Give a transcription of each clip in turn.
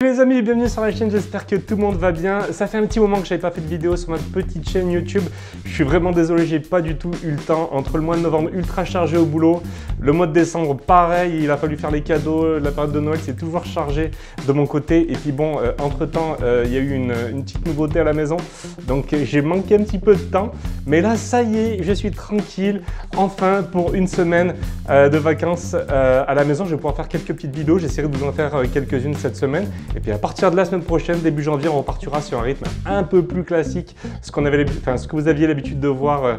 Les amis, bienvenue sur la chaîne, j'espère que tout le monde va bien. Ça fait un petit moment que j'avais pas fait de vidéo sur ma petite chaîne YouTube. Je suis vraiment désolé, j'ai pas du tout eu le temps. Entre le mois de novembre ultra chargé au boulot, le mois de décembre pareil, il a fallu faire les cadeaux, la période de Noël c'est toujours chargé de mon côté. Et puis bon, entre temps, il y a eu une petite nouveauté à la maison, donc j'ai manqué un petit peu de temps. Mais là, ça y est, je suis tranquille, enfin pour une semaine de vacances à la maison. Je vais pouvoir faire quelques petites vidéos, j'essaierai de vous en faire quelques-unes cette semaine. Et puis à partir de la semaine prochaine, début janvier, on repartira sur un rythme un peu plus classique, ce que vous aviez l'habitude de voir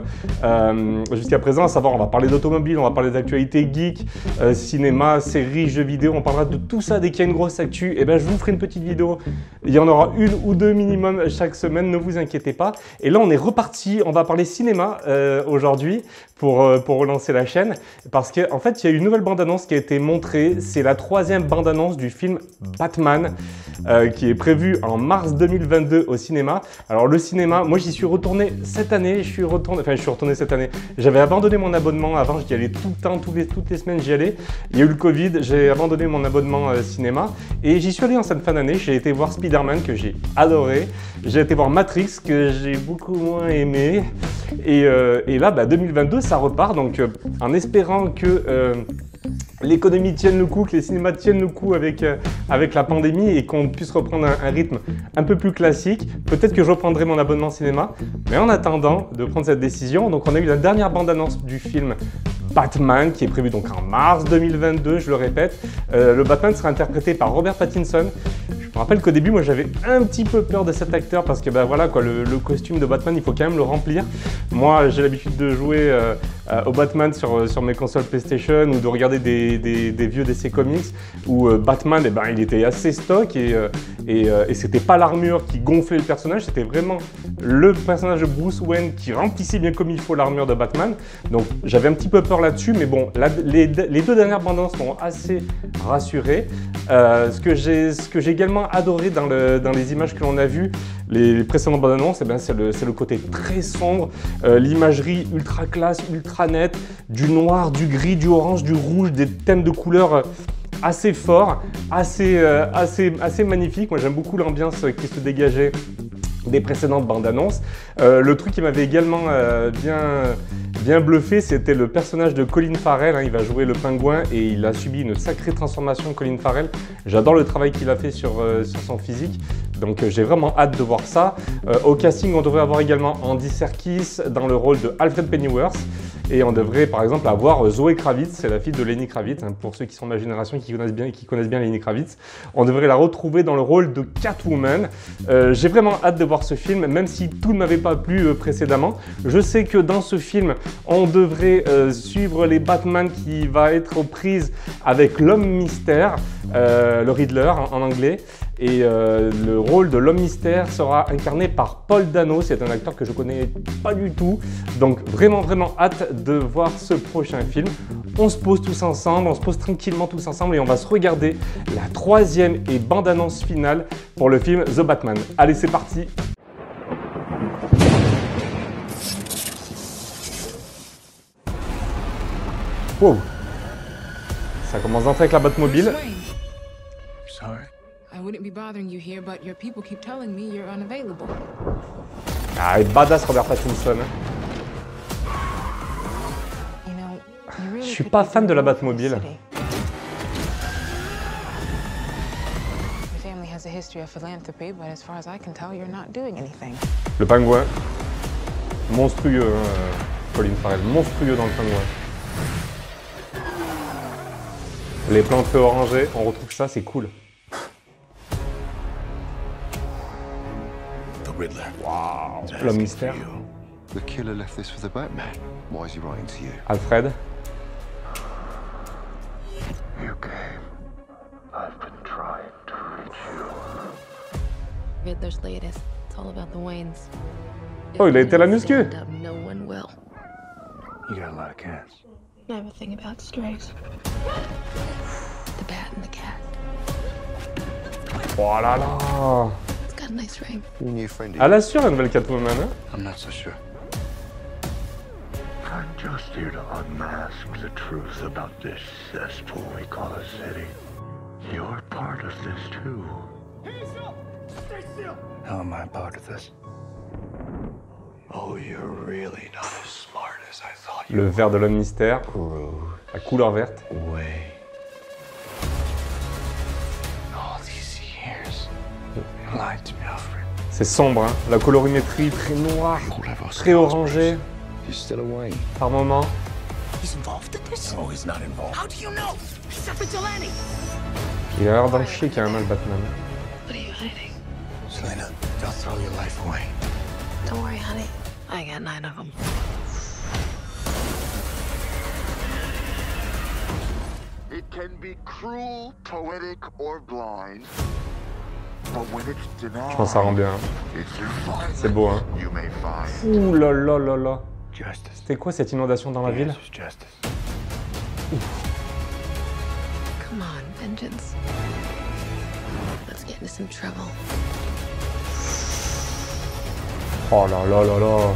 jusqu'à présent, à savoir on va parler d'automobile, on va parler d'actualité geek, cinéma, séries, jeux vidéo, on parlera de tout ça dès qu'il y a une grosse actu. Et ben je vous ferai une petite vidéo, il y en aura une ou deux minimum chaque semaine, ne vous inquiétez pas. Et là on est reparti, on va parler cinéma aujourd'hui pour relancer la chaîne, parce qu'en fait il y a une nouvelle bande-annonce qui a été montrée, c'est la 3e bande-annonce du film Batman, qui est prévu en mars 2022 au cinéma. Alors le cinéma, moi j'y suis retourné cette année, je suis retourné cette année. J'avais abandonné mon abonnement, avant j'y allais tout le temps, toutes les semaines j'y allais. Il y a eu le Covid, j'ai abandonné mon abonnement cinéma et j'y suis allé en cette fin d'année. J'ai été voir Spider-Man que j'ai adoré, j'ai été voir Matrix que j'ai beaucoup moins aimé et là 2022 ça repart, donc en espérant que l'économie tienne le coup, que les cinémas tiennent le coup avec la pandémie et qu'on puisse reprendre un rythme un peu plus classique. Peut-être que je reprendrai mon abonnement cinéma, mais en attendant de prendre cette décision, donc on a eu la dernière bande-annonce du film Batman qui est prévu donc en mars 2022, je le répète. Le Batman sera interprété par Robert Pattinson. Je me rappelle qu'au début, moi j'avais un petit peu peur de cet acteur parce que voilà quoi, le costume de Batman, il faut quand même le remplir. Moi j'ai l'habitude de jouer au Batman sur mes consoles PlayStation ou de regarder des vieux DC Comics où Batman, il était assez stock et c'était pas l'armure qui gonflait le personnage, c'était vraiment le personnage de Bruce Wayne qui remplissait bien comme il faut l'armure de Batman. Donc j'avais un petit peu peur là-dessus, mais bon, les deux dernières bandes annonces m'ont assez rassuré. Ce que j'ai également adoré dans les images que l'on a vues, les précédentes bandes annonces, c'est le côté très sombre, l'imagerie ultra classe, ultra nette, du noir, du gris, du orange, du rouge, des thèmes de couleurs assez forts, assez magnifiques. Moi j'aime beaucoup l'ambiance qui se dégageait des précédentes bandes annonces. Le truc qui m'avait également bien bluffé, c'était le personnage de Colin Farrell. Il va jouer le pingouin et il a subi une sacrée transformation, Colin Farrell. J'adore le travail qu'il a fait sur son physique, donc j'ai vraiment hâte de voir ça. Au casting, on devrait avoir également Andy Serkis dans le rôle de Alfred Pennyworth. Et on devrait par exemple avoir Zoé Kravitz, c'est la fille de Lenny Kravitz, pour ceux qui sont de ma génération et qui connaissent bien Lenny Kravitz. On devrait la retrouver dans le rôle de Catwoman. J'ai vraiment hâte de voir ce film, même si tout ne m'avait pas plu précédemment. Je sais que dans ce film, on devrait suivre les Batman qui va être aux prises avec l'homme mystère, le Riddler en anglais. Et le rôle de l'homme mystère sera incarné par Paul Dano, c'est un acteur que je connais pas du tout. Donc vraiment hâte de voir ce prochain film. On se pose tous ensemble, on se pose tranquillement tous ensemble et on va se regarder la 3e et bande-annonce finale pour le film The Batman. Allez, c'est parti! Wow. Ça commence d'entrer avec la Batmobile. Ah, et badass Robert Pattinson. Je suis pas fan de la Batmobile. Le pingouin. Monstrueux, Colin Farrell. Monstrueux dans le pingouin. Les plans de feu orangés, on retrouve ça, c'est cool. Wow, l'homme mystère. Alfred. Oh, il a été à la muscu. Oh là là. Elle assure une nouvelle Catwoman, hein? I'm not so sure. I'm just here to unmask the truth about this cesspool we call a city. You're part of this too. How am I a part of this? Oh, you're really not as smart as I thought you Le vert de l'homme mystère, were. la couleur verte. Way. All these years, you lied to me, Alfred. C'est sombre, hein. La colorimétrie très noire, très orangée He's still away. par moment. He's involved in this? No, he's not involved. How do you know? He's a vigilante. Il a l'air d'en chier quand même, le Batman. What are you hiding? Selena, don't throw your life away. Don't worry, honey. I got 9 of them. It can be cruel, poetic, or blind. But when it's denied, Je pense que ça rend bien. it's refined. C'est beau, hein. You may find. Ouh là là là là. Justice. C'était quoi cette inondation dans la ville? Yes, it's justice. Come on, vengeance. Let's get into some trouble. Oh là là là là.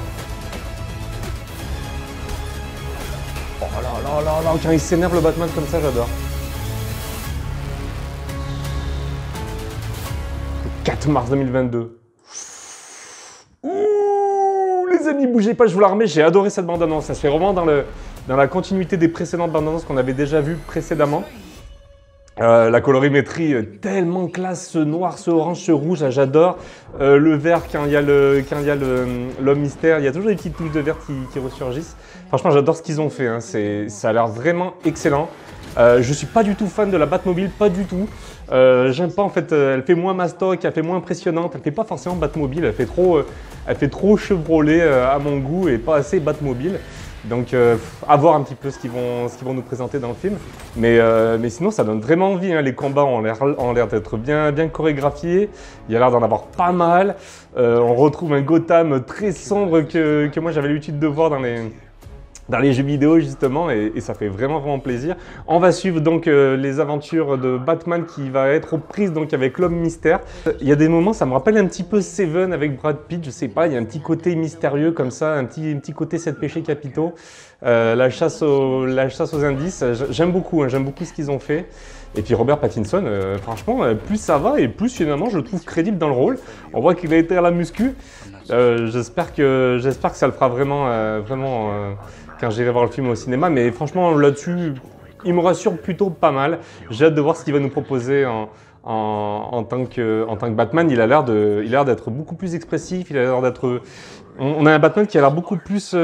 Oh là là là là. Quand il s'énerve le Batman comme ça, j'adore. 4 mars 2022. Ouh, les amis, bougez pas, je vous la remets. J'ai adoré cette bande-annonce. Ça se fait vraiment dans la continuité des précédentes bandes-annonces qu'on avait déjà vues précédemment. La colorimétrie tellement classe, ce noir, ce orange, ce rouge, là, j'adore. Le vert quand il y a l'homme mystère, il y a toujours des petites touches de vert qui ressurgissent. Franchement, j'adore ce qu'ils ont fait, hein. Ça a l'air vraiment excellent. Je suis pas du tout fan de la Batmobile, pas du tout. J'aime pas en fait, elle fait moins mastoc, elle fait moins impressionnante, elle fait pas forcément Batmobile, elle fait trop Chevrolet à mon goût et pas assez Batmobile. Donc à voir un petit peu ce qu'ils vont nous présenter dans le film. Mais sinon ça donne vraiment envie, hein. Les combats ont l'air d'être bien chorégraphiés. Il y a l'air d'en avoir pas mal. On retrouve un Gotham très sombre que moi j'avais l'habitude de voir dans les jeux vidéo justement, et ça fait vraiment plaisir. On va suivre donc les aventures de Batman qui va être aux prises donc avec l'homme mystère. Il y a des moments, ça me rappelle un petit peu Seven avec Brad Pitt, je sais pas, il y a un petit côté mystérieux comme ça, un petit côté 7 péchés capitaux, la chasse aux indices. J'aime beaucoup, hein, j'aime beaucoup ce qu'ils ont fait. Et puis Robert Pattinson, franchement, plus ça va et plus finalement je le trouve crédible dans le rôle. On voit qu'il a été à la muscu. J'espère que ça le fera vraiment quand j'irai voir le film au cinéma. Mais franchement, là-dessus, il me rassure plutôt pas mal. J'ai hâte de voir ce qu'il va nous proposer en tant que Batman. Il a l'air d'être beaucoup plus expressif. Il a l'air d'être. On a un Batman qui a l'air beaucoup plus.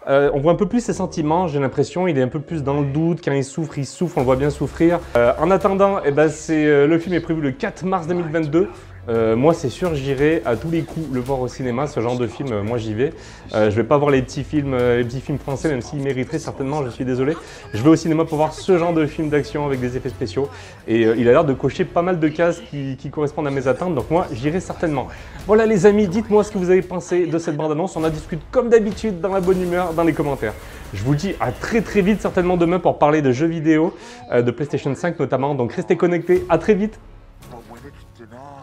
On voit un peu plus ses sentiments, j'ai l'impression. Il est un peu plus dans le doute. Quand il souffre, on le voit bien souffrir. En attendant, eh ben, le film est prévu le 4 mars 2022. Moi, c'est sûr, j'irai à tous les coups le voir au cinéma. Ce genre de film, moi, j'y vais. Je vais pas voir les petits films français, même s'ils mériteraient certainement, je suis désolé. Je vais au cinéma pour voir ce genre de film d'action avec des effets spéciaux. Et il a l'air de cocher pas mal de cases qui correspondent à mes attentes. Donc moi, j'irai certainement. Voilà les amis, dites-moi ce que vous avez pensé de cette bande-annonce. On en discute comme d'habitude dans la bonne humeur, dans les commentaires. Je vous dis à très vite, certainement demain, pour parler de jeux vidéo, de PlayStation 5 notamment. Donc restez connectés, à très vite. But when it's denied,